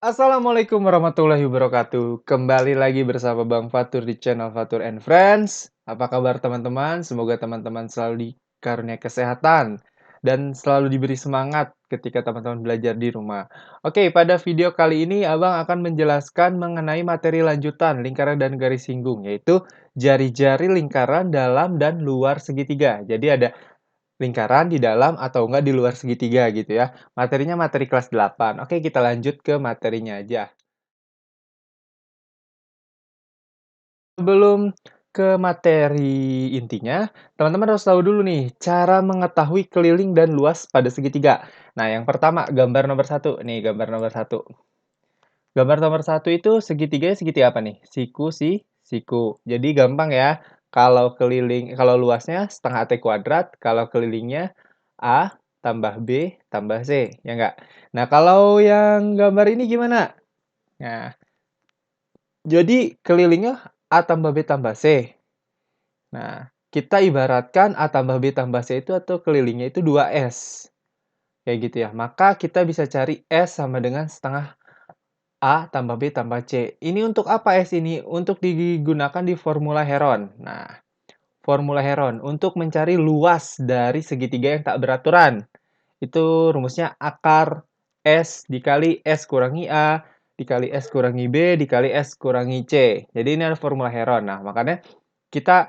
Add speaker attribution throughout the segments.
Speaker 1: Assalamualaikum warahmatullahi wabarakatuh. Kembali lagi bersama Bang Fatur di channel Fatur and Friends. Apa kabar teman-teman? Semoga teman-teman selalu dikarunia kesehatan dan selalu diberi semangat ketika teman-teman belajar di rumah. Oke, pada video kali ini Abang akan menjelaskan mengenai materi lanjutan lingkaran dan garis singgung, yaitu jari-jari lingkaran dalam dan luar segitiga. Jadi ada lingkaran di dalam atau enggak di luar segitiga gitu ya. Materinya materi kelas 8. Oke, kita lanjut ke materinya aja. Sebelum ke materi intinya, teman-teman harus tahu dulu nih, cara mengetahui keliling dan luas pada segitiga. Nah, yang pertama, gambar nomor satu. Nih, gambar nomor satu. Gambar nomor satu itu segitiganya segitiga apa nih? Siku, siku. Jadi gampang ya. Kalau luasnya setengah T kuadrat, kalau kelilingnya A tambah B tambah C, ya enggak? Nah, kalau yang gambar ini gimana? Nah, jadi kelilingnya A tambah B tambah C. Nah, kita ibaratkan A tambah B tambah C itu atau kelilingnya itu 2S. Kayak gitu ya. Maka kita bisa cari S sama dengan setengah A tambah B tambah C. Ini untuk apa S ini? Untuk digunakan di formula Heron. Nah, formula Heron untuk mencari luas dari segitiga yang tak beraturan. Itu rumusnya akar S dikali S kurangi A, dikali S kurangi B, dikali S kurangi C. Jadi ini adalah formula Heron. Nah, makanya kita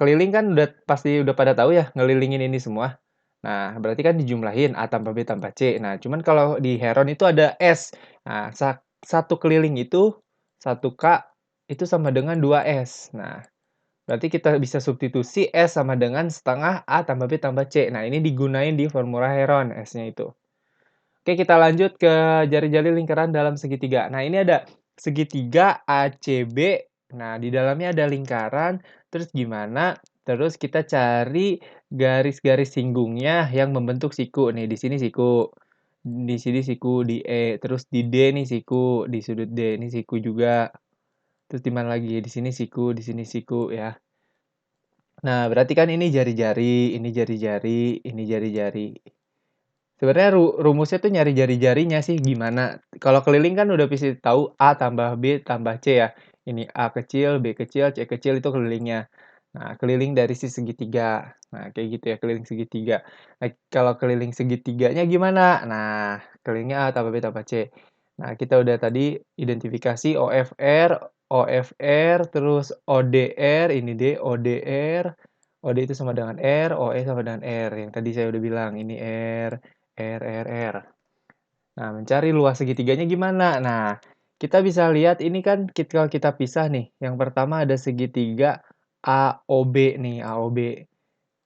Speaker 1: keliling kan pasti udah pada tahu ya ngelilingin ini semua. Nah, berarti kan dijumlahin A tambah B tambah C. Nah, cuman kalau di Heron itu ada S. Nah, satu keliling itu, satu K itu sama dengan 2S. Nah, berarti kita bisa substitusi S sama dengan setengah A tambah B tambah C. Nah, ini digunain di formula Heron S-nya itu. Oke, kita lanjut ke jari-jari lingkaran dalam segitiga. Nah, ini ada segitiga ACB. Nah, di dalamnya ada lingkaran. Terus gimana? Terus kita cari garis-garis singgungnya yang membentuk siku. Nih, di sini siku. Di sini siku di E. Terus di D nih siku. Di sudut D ini siku juga. Terus di mana lagi? Di sini siku, di sini siku ya. Nah, berarti kan ini jari-jari, ini jari-jari, ini jari-jari. Sebenarnya rumusnya tuh nyari jari-jarinya sih gimana. Kalau keliling kan udah pasti tahu A tambah B tambah C ya. Ini A kecil, B kecil, C kecil itu kelilingnya. Nah, keliling dari si segitiga. Nah, kayak gitu ya, keliling segitiga. Nah, kalau keliling segitiganya gimana? Nah, kelilingnya A tambah B tambah C. Nah, kita udah tadi identifikasi OFR, terus ODR, ini D, ODR, OD itu sama dengan R, OE sama dengan R. Yang tadi saya udah bilang, ini R. Nah, mencari luas segitiganya gimana? Nah, kita bisa lihat ini kan kalau kita pisah nih. Yang pertama ada segitiga AOB nih, AOB.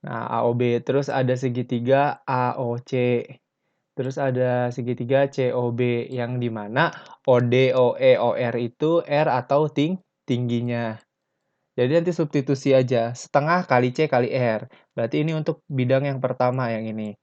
Speaker 1: Nah, AOB terus ada segitiga AOC. Terus ada segitiga COB yang di mana OD, OE, OR itu R atau tingginya. Jadi nanti substitusi aja, setengah kali C kali R. Berarti ini untuk bidang yang pertama yang ini.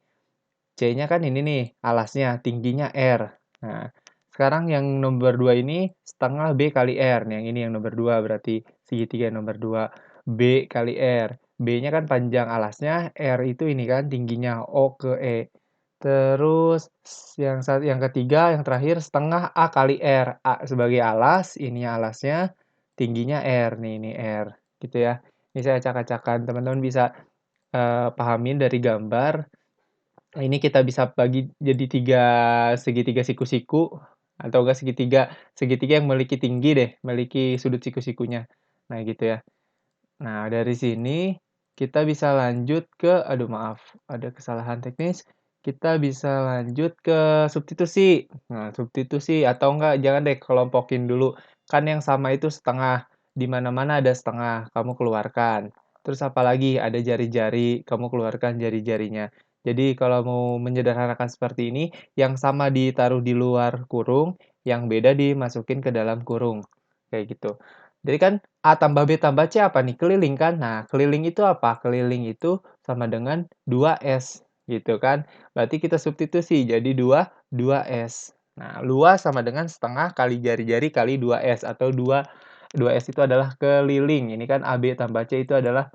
Speaker 1: C-nya kan ini nih, alasnya, tingginya R. Nah, sekarang yang nomor 2 ini setengah B kali R. Yang ini yang nomor 2 berarti segitiga nomor 2. B kali R. B-nya kan panjang alasnya, R itu ini kan tingginya O ke E. Terus yang ketiga, yang terakhir setengah A kali R. A sebagai alas, ini alasnya, tingginya R. Nih, ini R. Gitu ya. Ini saya acak-acakan. Teman-teman bisa pahamin dari gambar. Nah, ini kita bisa bagi jadi 3 segitiga siku-siku atau enggak segitiga segitiga yang memiliki tinggi deh, memiliki sudut siku-sikunya. Nah, gitu ya. Nah, dari sini kita bisa lanjut ke aduh maaf, ada kesalahan teknis. Kita bisa lanjut ke substitusi. Nah, substitusi atau enggak jangan deh kelompokin dulu. Kan yang sama itu setengah. Di mana-mana ada setengah, kamu keluarkan. Terus apalagi ada jari-jari, kamu keluarkan jari-jarinya. Jadi kalau mau menyederhanakan seperti ini, yang sama ditaruh di luar kurung, yang beda dimasukin ke dalam kurung. Kayak gitu. Jadi kan A tambah B tambah C apa nih? Keliling kan? Nah, keliling itu apa? Keliling itu sama dengan 2S, gitu kan. Berarti kita substitusi, jadi 2S. Nah, luas sama dengan setengah kali jari-jari kali 2S, atau 2S itu adalah keliling. Ini kan AB tambah C itu adalah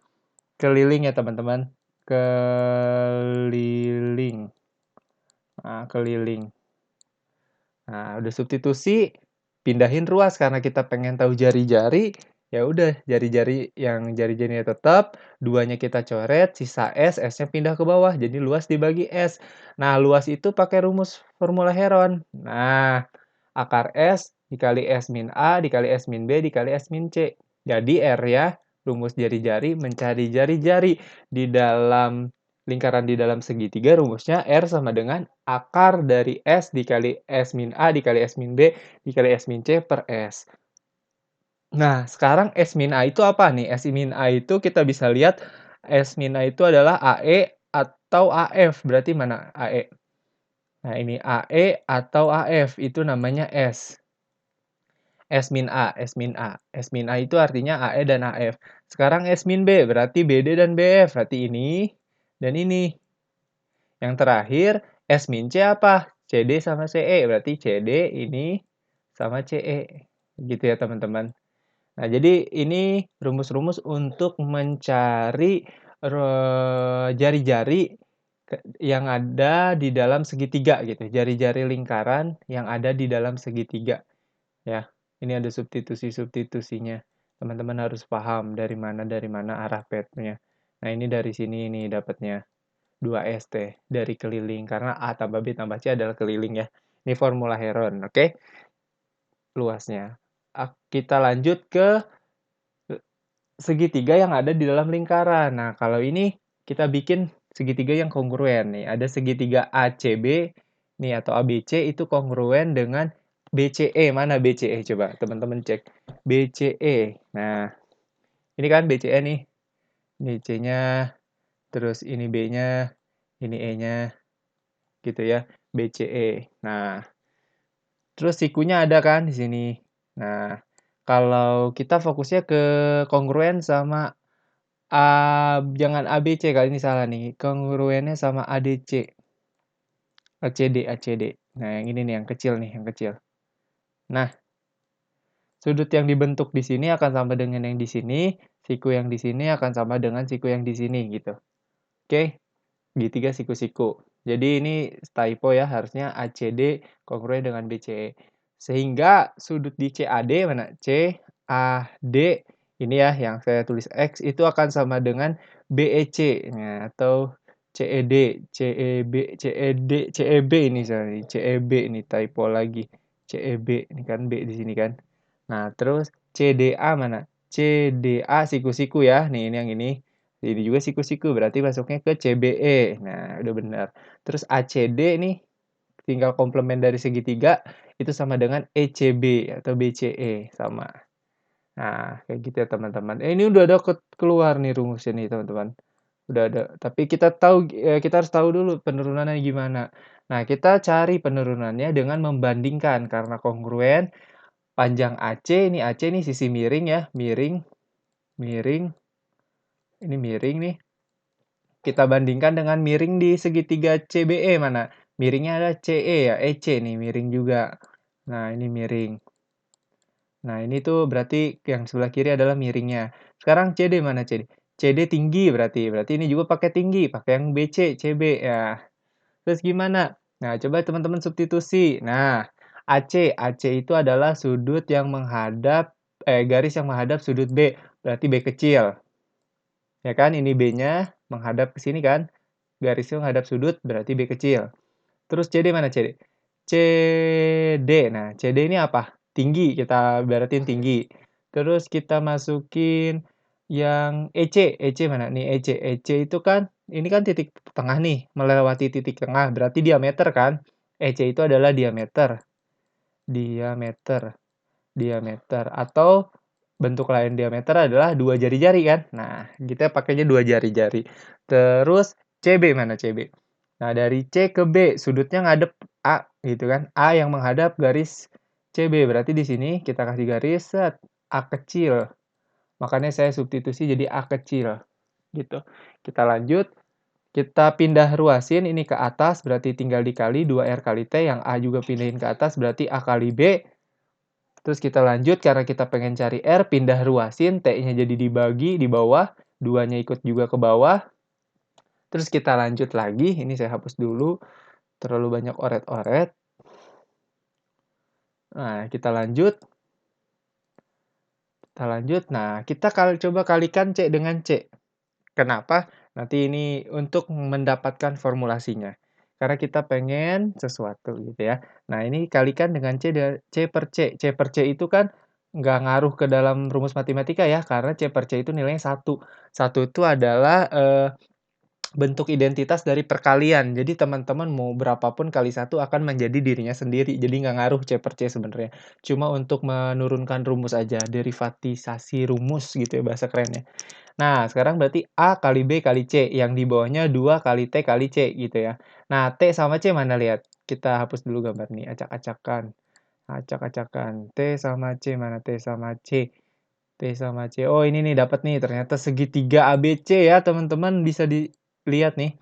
Speaker 1: keliling ya, teman-teman. Keliling. Nah, keliling. Nah, udah substitusi, pindahin ruas karena kita pengen tahu jari-jari, ya udah jari-jari yang jari-jarinya tetap, 2-nya kita coret, sisa S, S-nya pindah ke bawah, jadi luas dibagi S. Nah, luas itu pakai rumus formula Heron. Nah, akar S dikali S min A, dikali S min B, dikali S min C. Jadi R ya, rumus jari-jari mencari jari-jari. Di dalam lingkaran di dalam segitiga, rumusnya R sama dengan akar dari S dikali S min A, dikali S min B, dikali S min C per S. Nah, sekarang S min A itu apa nih? S min A itu kita bisa lihat S min A itu adalah AE atau AF. Berarti mana AE? Nah, ini AE atau AF itu namanya S. S min A, S min A. S min A itu artinya AE dan AF. Sekarang S min B berarti BD dan BF. Berarti ini dan ini. Yang terakhir, S min C apa? CD sama CE. Berarti CD ini sama CE. Gitu ya teman-teman. Nah, jadi ini rumus-rumus untuk mencari jari-jari yang ada di dalam segitiga gitu. Jari-jari lingkaran yang ada di dalam segitiga. Ya, ini ada substitusi-substitusinya. Teman-teman harus paham dari mana arah petnya. Nah, ini dari sini ini dapatnya 2ST dari keliling karena A tambah B tambah C adalah keliling ya. Ini formula Heron, oke? Luasnya. Kita lanjut ke segitiga yang ada di dalam lingkaran. Nah, kalau ini kita bikin segitiga yang kongruen nih. Ada segitiga ACB nih atau ABC itu kongruen dengan BCE. Mana BCE? Coba teman-teman cek. BCE. Nah, ini kan BCE nih. Ini C-nya, terus ini B-nya, ini E-nya, gitu ya. BCE. Nah, terus sikunya ada kan di sini. Nah, kalau kita fokusnya ke kongruen sama jangan ABC kali ini salah nih. Kongruennya sama ADC. ACD. Nah, yang ini nih, yang kecil nih, yang kecil. Nah, sudut yang dibentuk di sini akan sama dengan yang di sini. Siku yang di sini akan sama dengan siku yang di sini, gitu. Oke? Segitiga siku-siku. Jadi ini typo ya, harusnya ACD kongruen dengan BCE. Sehingga sudut di CAD mana? CAD ini ya yang saya tulis X itu akan sama dengan BEC. Nah, atau CED, CEB ini sorry, CEB ini typo lagi. CEB ini kan B di sini kan. Nah, terus CDA mana? CDA siku-siku ya. Nih, ini yang ini. Ini juga siku-siku, berarti masuknya ke CBE. Nah, udah benar. Terus ACD nih, tinggal komplement dari segitiga, itu sama dengan ECB atau BCE, sama. Nah, kayak gitu ya teman-teman. Ini udah ada keluar nih rumusnya nih teman-teman. Udah ada. Tapi kita harus tahu dulu penurunannya gimana. Nah, kita cari penurunannya dengan membandingkan karena kongruen panjang AC ini sisi miring ya, miring, miring, ini miring nih. Kita bandingkan dengan miring di segitiga CBE mana? Miringnya ada CE ya, EC nih, miring juga. Nah, ini miring. Nah, ini tuh berarti yang sebelah kiri adalah miringnya. Sekarang CD mana CD? CD tinggi berarti ini juga pakai tinggi, pakai yang BC, CB ya. Terus gimana? Nah, coba teman-teman substitusi. Nah, AC itu adalah sudut yang garis yang menghadap sudut B, berarti B kecil. Ya kan, ini B-nya menghadap ke sini kan. Garisnya menghadap sudut, berarti B kecil. Terus CD mana CD? CD. Nah, CD ini apa? Tinggi, kita baratin tinggi. Terus kita masukin yang EC. EC mana? Nih EC. EC itu kan, ini kan titik tengah nih, melewati titik tengah. Berarti diameter kan? EC itu adalah diameter. Diameter. Atau bentuk lain diameter adalah dua jari-jari kan? Nah, kita pakainya dua jari-jari. Terus CB mana CB? Nah, dari C ke B, sudutnya ngadep A gitu kan. A yang menghadap garis CB. Berarti di sini kita kasih garis set A kecil. Makanya saya substitusi jadi A kecil. Gitu. Kita lanjut. Kita pindah ruasin ini ke atas, berarti tinggal dikali 2R kali T. Yang A juga pindahin ke atas, berarti A kali B. Terus kita lanjut, karena kita pengen cari R, pindah ruasin, T-nya jadi dibagi di bawah, 2-nya ikut juga ke bawah. Terus kita lanjut lagi, ini saya hapus dulu, terlalu banyak oret-oret. Nah, kita lanjut. Nah, kita coba kalikan C dengan C. Kenapa? Nanti ini untuk mendapatkan formulasinya. Karena kita pengen sesuatu gitu ya. Nah, ini kalikan dengan C per C. C per C itu kan nggak ngaruh ke dalam rumus matematika ya, karena C per C itu nilainya 1. 1 itu adalah, bentuk identitas dari perkalian. Jadi teman-teman mau berapapun kali satu akan menjadi dirinya sendiri. Jadi nggak ngaruh C per C sebenarnya. Cuma untuk menurunkan rumus aja, derivatisasi rumus gitu ya bahasa kerennya. Nah, sekarang berarti A kali B kali C, yang di bawahnya 2 kali T kali C gitu ya. Nah, T sama C mana lihat? Kita hapus dulu gambar nih, acak-acakan. Acak-acakan. T sama C, mana T sama C? T sama C. Oh, ini nih dapat nih, ternyata segitiga ABC ya, teman-teman bisa dilihat nih.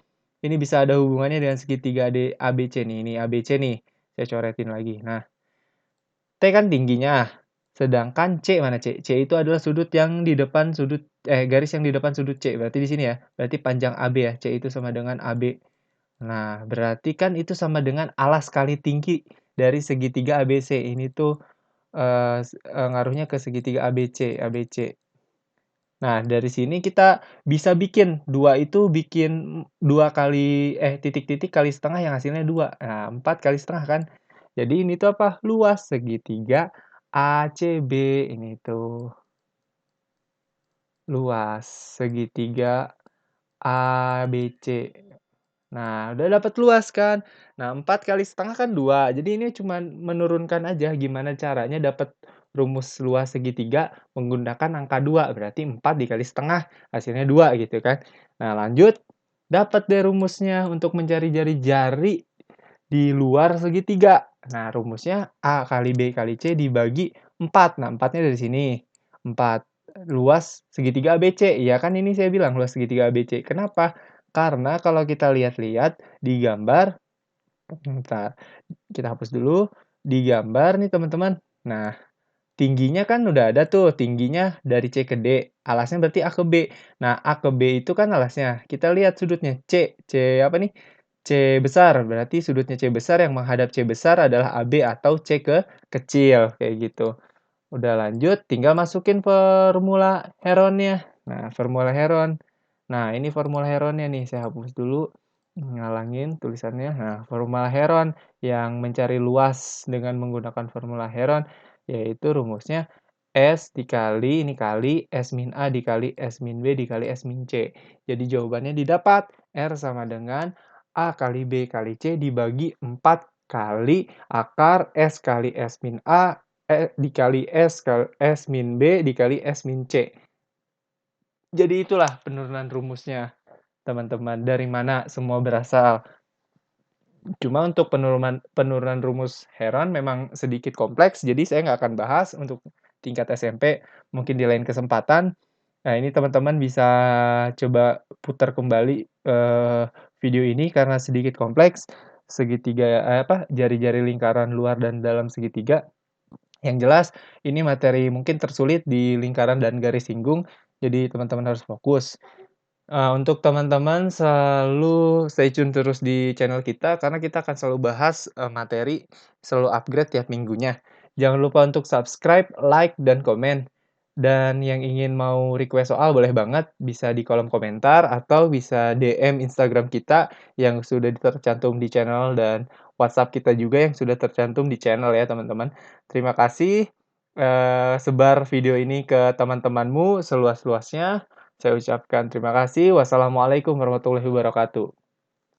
Speaker 1: Ini bisa ada hubungannya dengan segitiga ABC nih. Ini ABC nih. Saya coretin lagi. Nah, T kan tingginya, sedangkan C mana C? C itu adalah sudut yang di depan garis yang di depan sudut C. Berarti di sini ya. Berarti panjang AB ya. C itu sama dengan AB. Nah, berarti kan itu sama dengan alas kali tinggi dari segitiga ABC. Ini tuh ngaruhnya ke segitiga ABC. Nah, dari sini kita bisa bikin 2 itu bikin 2 kali titik-titik kali setengah yang hasilnya 2. Nah, 4 kali setengah kan. Jadi ini tuh apa? Luas segitiga ACB ini tuh. Luas segitiga ABC. Nah, udah dapat luas kan. Nah, 4 kali setengah kan 2. Jadi ini cuman menurunkan aja gimana caranya dapat rumus luas segitiga menggunakan angka 2. Berarti 4 dikali setengah, hasilnya 2 gitu kan. Nah, lanjut, dapat deh rumusnya untuk mencari jari-jari di luar segitiga. Nah, rumusnya A kali B kali C dibagi 4. Nah, 4-nya dari sini. 4. Luas segitiga ABC. Ya kan ini saya bilang luas segitiga ABC. Kenapa? Karena kalau kita lihat-lihat di gambar, bentar, kita hapus dulu. Di gambar nih teman-teman. Nah, tingginya kan udah ada tuh, tingginya dari C ke D. Alasnya berarti A ke B. Nah, A ke B itu kan alasnya. Kita lihat sudutnya C. C apa nih? C besar. Berarti sudutnya C besar yang menghadap C besar adalah AB atau C kecil. Kayak gitu. Udah lanjut, tinggal masukin formula Heronnya. Nah, formula Heron. Nah, ini formula Heronnya nih. Saya hapus dulu. Ngalangin tulisannya. Nah, formula Heron yang mencari luas dengan menggunakan formula Heron yaitu rumusnya S dikali ini kali S min A dikali S min B dikali S min C. Jadi jawabannya didapat R sama dengan A kali B kali C dibagi 4 kali akar S kali S min A dikali S min B dikali S min C. Jadi itulah penurunan rumusnya, teman-teman. Dari mana semua berasal. Cuma untuk penurunan rumus Heron memang sedikit kompleks, jadi saya nggak akan bahas untuk tingkat SMP, mungkin di lain kesempatan. Nah, ini teman-teman bisa coba putar kembali, video ini karena sedikit kompleks, jari-jari lingkaran luar dan dalam segitiga. Yang jelas ini materi mungkin tersulit di lingkaran dan garis singgung, jadi teman-teman harus fokus. Untuk teman-teman selalu stay tune terus di channel kita, karena kita akan selalu bahas, materi, selalu upgrade tiap minggunya. Jangan lupa untuk subscribe, like, dan komen. Dan yang ingin mau request soal boleh banget, bisa di kolom komentar atau bisa DM Instagram kita yang sudah tercantum di channel dan WhatsApp kita juga yang sudah tercantum di channel ya teman-teman. Terima kasih, sebar video ini ke teman-temanmu seluas-luasnya. Saya ucapkan terima kasih. Wassalamualaikum warahmatullahi wabarakatuh.